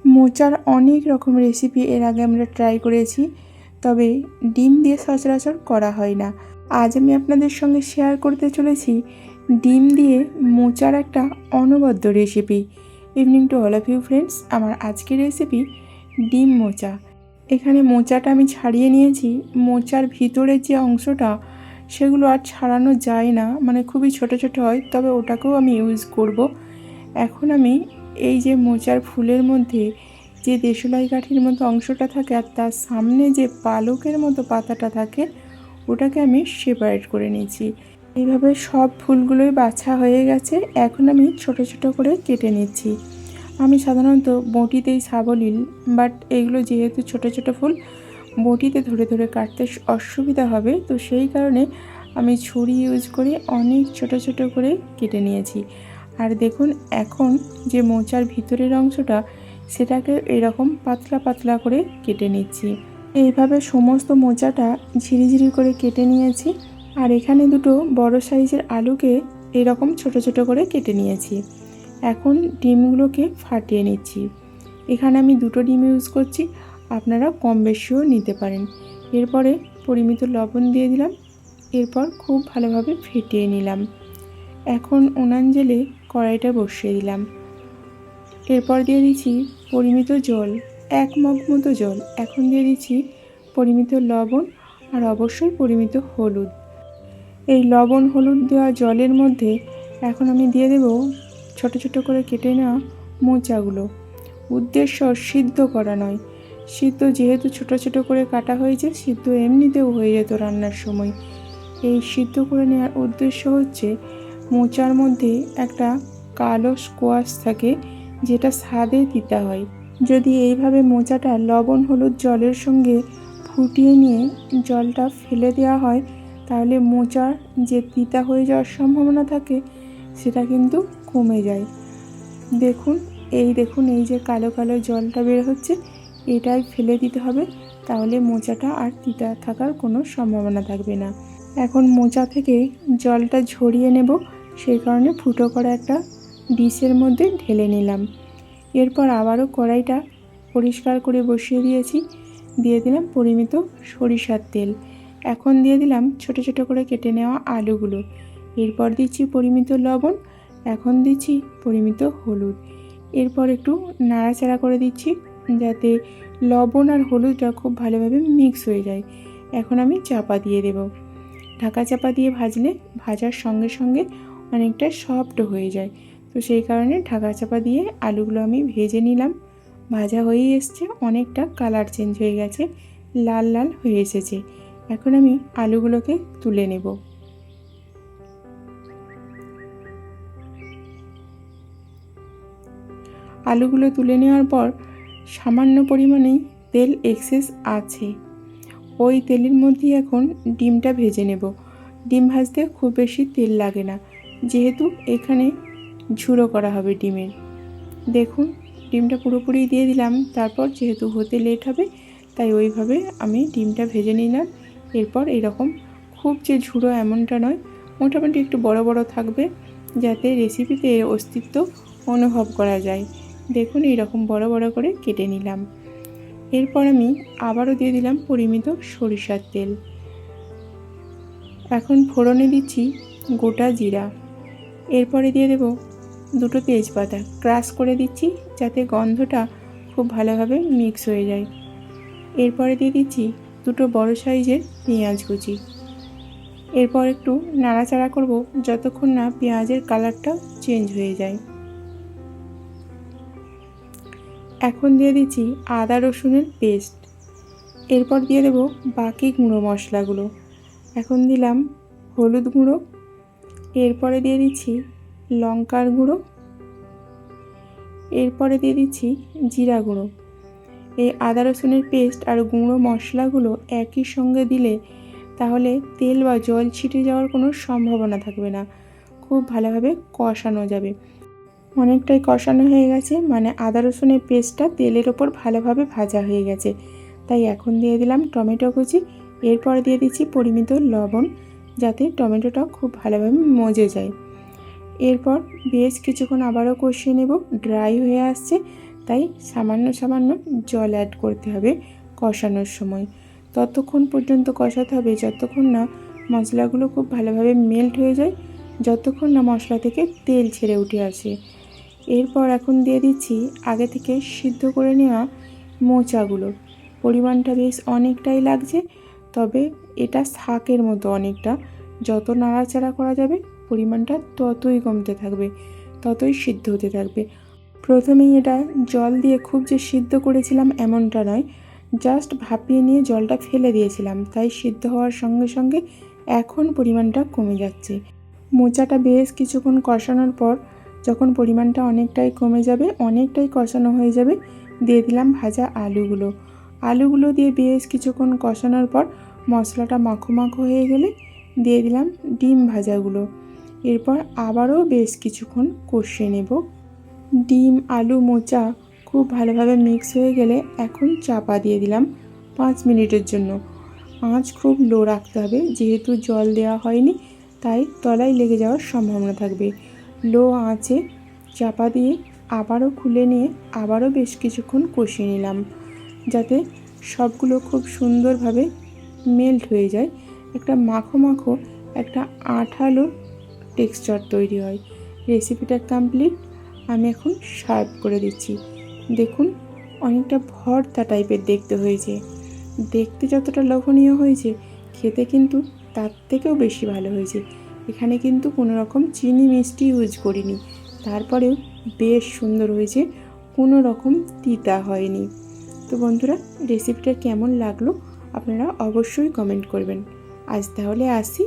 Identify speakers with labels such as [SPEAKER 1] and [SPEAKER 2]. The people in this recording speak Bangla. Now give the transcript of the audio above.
[SPEAKER 1] মোচার অনেক রকম রেসিপি এর আগে আমরা ট্রাই করেছি, তবে ডিম দিয়ে সচরাচর করা হয় না। আজ আমি আপনাদের সঙ্গে শেয়ার করতে চলেছি ডিম দিয়ে মোচার একটা অনবদ্য recipe. Evening to all of you friends, আমার আজকের রেসিপি ডিম মোচা। এখানে মোচাটা আমি ছাড়িয়ে নিয়েছি। মোচার ভিতরের যে অংশটা সেগুলো আর ছাড়ানো যায় না, মানে খুবই ছোট ছোট হয়, তবে ওটাকেও আমি ইউজ করব। এখন আমি এই যে মোচার ফুলের মধ্যে যে দেশলাই কাঠির মতো অংশটা থাকে আর তার সামনে যে পালকের মতো পাতাটা থাকে ওটাকে আমি সেপারেট করে নিয়েছি। এইভাবে সব ফুলগুলোই বাছা হয়ে গেছে। এখন আমি ছোট ছোট করে কেটে নিচ্ছি। আমি সাধারণত বটিতেই সাবলীল, বাট এগুলো যেহেতু ছোট ছোট ফুল বটিতে ধরে ধরে কাটতে অসুবিধা হবে, তো সেই কারণে আমি ছুরি ইউজ করে অনেক ছোট ছোট করে কেটে নিয়েছি। আর দেখুন, এখন যে মোচার ভিতরের অংশটা সেটাকে এরকম পাতলা পাতলা করে কেটে নিচ্ছি। এইভাবে সমস্ত মোচাটা ঝিরিঝিরি করে কেটে নিয়েছি। আর এখানে দুটো বড় সাইজের আলুকে এরকম ছোট ছোট করে কেটে নিয়েছি। এখন ডিমগুলোকে ফাটিয়ে নিচ্ছি। এখানে আমি দুটো ডিম ইউজ করছি, আপনারা কম বেশিও নিতে পারেন। এরপরে পরিমিত লবণ দিয়ে দিলাম। এরপর খুব ভালোভাবে ফেটিয়ে নিলাম। এখন উনান জেলে কড়াইটা বসিয়ে দিলাম। এরপর দিয়ে দিচ্ছি পরিমিত জল, 1 মগ মতো জল। এখন দিয়ে দিচ্ছি পরিমিত লবণ আর অবশ্যই পরিমিত হলুদ। এই লবণ হলুদ দেওয়া জলের মধ্যে এখন আমি দিয়ে দেব ছোট ছোট করে কেটে নেওয়া মোচাগুলো। উদ্দেশ্য সিদ্ধ করা নয়, সিদ্ধ যেহেতু ছোট ছোট করে কাটা হয়েছে, সিদ্ধ এমনিতেও হয়ে যেত রান্নার সময়। এই সিদ্ধ করে নেওয়ার উদ্দেশ্য হচ্ছে মোচার মধ্যে একটা কালো স্কোয়াশ থাকে যেটা স্বাদে তিতা হয়। যদি এইভাবে মোচাটা লবণ হলুদ জলের সঙ্গে ফুটিয়ে নিয়ে জলটা ফেলে দেওয়া হয়, তাহলে মোচার যে তিতা হয়ে যাওয়ার সম্ভাবনা থাকে সেটা কিন্তু কমে যায়। দেখুন এই যে কালো কালো জলটা বের হচ্ছে, এটাই ফেলে দিতে হবে, তাহলে মোচাটা আর তিতা থাকার কোনো সম্ভাবনা থাকবে না। এখন মোচা থেকে জলটা ঝরিয়ে নেব, সেই কারণে ফুটো করা একটা ডিশের মধ্যে ঢেলে নিলাম। এরপর আবারও কড়াইটা পরিষ্কার করে বসিয়ে দিয়েছি। দিয়ে দিলাম পরিমিত সরিষার তেল। এখন দিয়ে দিলাম ছোট ছোট করে কেটে নেওয়া আলুগুলো। এরপর দিচ্ছি পরিমিত লবণ। এখন দিচ্ছি পরিমিত হলুদ। এরপর একটু নাড়াচাড়া করে দিচ্ছি যাতে লবণ আর হলুদটা খুব ভালোভাবে মিক্স হয়ে যায়। এখন আমি চাপা দিয়ে দেব। ঢাকা চাপা দিয়ে ভাজলে ভাজার সঙ্গে সঙ্গে অনেকটা সফট হয়ে যায়, তো সেই কারণে ঢাকা চাপা দিয়ে আলুগুলো আমি ভেজে নিলাম। ভাজা হয়ে এসছে, অনেকটা কালার চেঞ্জ হয়ে গেছে, লাল লাল হয়ে এসেছে। এখন আমি আলুগুলোকে তুলে নেব। আলুগুলো তুলে নেওয়ার পর সামান্য পরিমাণেই তেল এক্সেস আছে, ওই তেলের মধ্যেই এখন ডিমটা ভেজে নেব। ডিম ভাজতে খুব বেশি তেল লাগে না, যেহেতু এখানে ঝুড়ো করা হবে ডিমের। দেখুন, ডিমটা পুরোপুরি দিয়ে দিলাম। তারপর যেহেতু হতে লেট হবে, তাই ওইভাবে আমি ডিমটা ভেজে নিলাম। এরপর এরকম খুব যে ঝুড়ো এমনটা নয়, মোটামুটি একটু বড় বড় থাকবে, যাতে রেসিপিতে এর অস্তিত্ব অনুভব করা যায়। দেখুন, এইরকম বড় বড় করে কেটে নিলাম। এরপর আমি আবারও দিয়ে দিলাম পরিমিত সরিষার তেল। এখন ফোড়নে দিচ্ছি গোটা জিরা। এরপরে দিয়ে দেব দুটো তেজপাতা, ক্রাশ করে দিচ্ছি যাতে গন্ধটা খুব ভালোভাবে মিক্স হয়ে যায়। এরপরে দিয়ে দিচ্ছি দুটো বড় সাইজের পেঁয়াজ কুচি। এরপর একটু নাড়াচাড়া করব যতক্ষণ না পেঁয়াজের কালারটা চেঞ্জ হয়ে যায়। এখন দিয়ে দিচ্ছি আদা রসুনের পেস্ট। এরপর দিয়ে দেব বাকি গুঁড়ো মশলাগুলো। এখন দিলাম হলুদ গুঁড়ো। এরপরে দিয়ে দিচ্ছি লঙ্কার গুঁড়ো। এরপরে দিয়ে দিচ্ছি জিরা গুঁড়ো। এই আদা রসুনের পেস্ট আর গুঁড়ো মশলাগুলো একই সঙ্গে দিলে তাহলে তেল বা জল ছিটে যাওয়ার কোনো সম্ভাবনা থাকবে না, খুব ভালোভাবে কষানো যাবে। অনেকটাই কষানো হয়ে গেছে, মানে আদা রসুনের পেস্টটা তেলের ওপর ভালোভাবে ভাজা হয়ে গেছে। তাই এখন দিয়ে দিলাম টমেটো কুচি। এরপর দিয়ে দিচ্ছি পরিমিত লবণ, যাতে টমেটোটা খুব ভালোভাবে মজে যায়। এরপর বেশ কিছুক্ষণ আবারও কষিয়ে নেব। ড্রাই হয়ে আসছে, তাই সামান্য সামান্য জল অ্যাড করতে হবে কষানোর সময়। ততক্ষণ পর্যন্ত কষাতে হবে যতক্ষণ না মশলাগুলো খুব ভালোভাবে মেল্ট হয়ে যায়, যতক্ষণ না মশলা থেকে তেল ছেড়ে উঠে আসে। এরপর এখন দিয়ে দিচ্ছি আগে থেকে সিদ্ধ করে নেওয়া মোচাগুলো। পরিমাণটা বেশ অনেকটাই লাগছে, তবে এটা শাকের মতো অনেকটা। যত নাড়াচাড়া করা যাবে পরিমাণটা ততই কমতে থাকবে, ততই সিদ্ধ হতে থাকবে। প্রথমেই এটা জল দিয়ে খুব যে সিদ্ধ করেছিলাম এমনটা নয়, জাস্ট ভাপিয়ে নিয়ে জলটা ফেলে দিয়েছিলাম, তাই সিদ্ধ হওয়ার সঙ্গে সঙ্গে এখন পরিমাণটা কমে যাচ্ছে। মোচাটা বেশ কিছুক্ষণ কষানোর পর যখন পরিমাণটা অনেকটাই কমে যাবে, অনেকটাই কষানো হয়ে যাবে, দিয়ে দিলাম ভাজা আলুগুলো দিয়ে বেশ কিছুক্ষণ কষানোর পর মশলাটা মাখো মাখো হয়ে গেলে দিয়ে দিলাম ডিম ভাজাগুলো। এরপর আবারও বেশ কিছুক্ষণ কষিয়ে নেব। ডিম, আলু, মোচা খুব ভালোভাবে মিক্স হয়ে গেলে এখন চাপা দিয়ে দিলাম 5 মিনিটের জন্য। আঁচ খুব লো রাখতে হবে, যেহেতু জল দেওয়া হয়নি তাই তলায় লেগে যাওয়ার সম্ভাবনা থাকবে। লো আঁচে চাপা দিয়ে আবারও খুলে নিয়ে আবারও বেশ কিছুক্ষণ কষিয়ে নিলাম, যাতে সবগুলো খুব সুন্দরভাবে মেল্ট হয়ে যায়, একটা মাখো মাখো একটা আঠালো টেক্সচার তৈরি হয়। রেসিপিটা কমপ্লিট। আমি এখন সার্ভ করে দিচ্ছি। দেখুন অনেকটা ভর্তা টাইপের দেখতে হয়েছে। দেখতে যতটা লোভনীয় হয়েছে, খেতে কিন্তু তার থেকেও বেশি ভালো হয়েছে। এখানে কিন্তু কোনো রকম চিনি মিষ্টি ইউজ করিনি, তারপরেও বেশ সুন্দর হয়েছে, কোনো রকম তিতা হয়নি। তো বন্ধুরা, রেসিপিটা কেমন লাগলো আপনারা অবশ্যই কমেন্ট করবেন। আজ তাহলে আসি।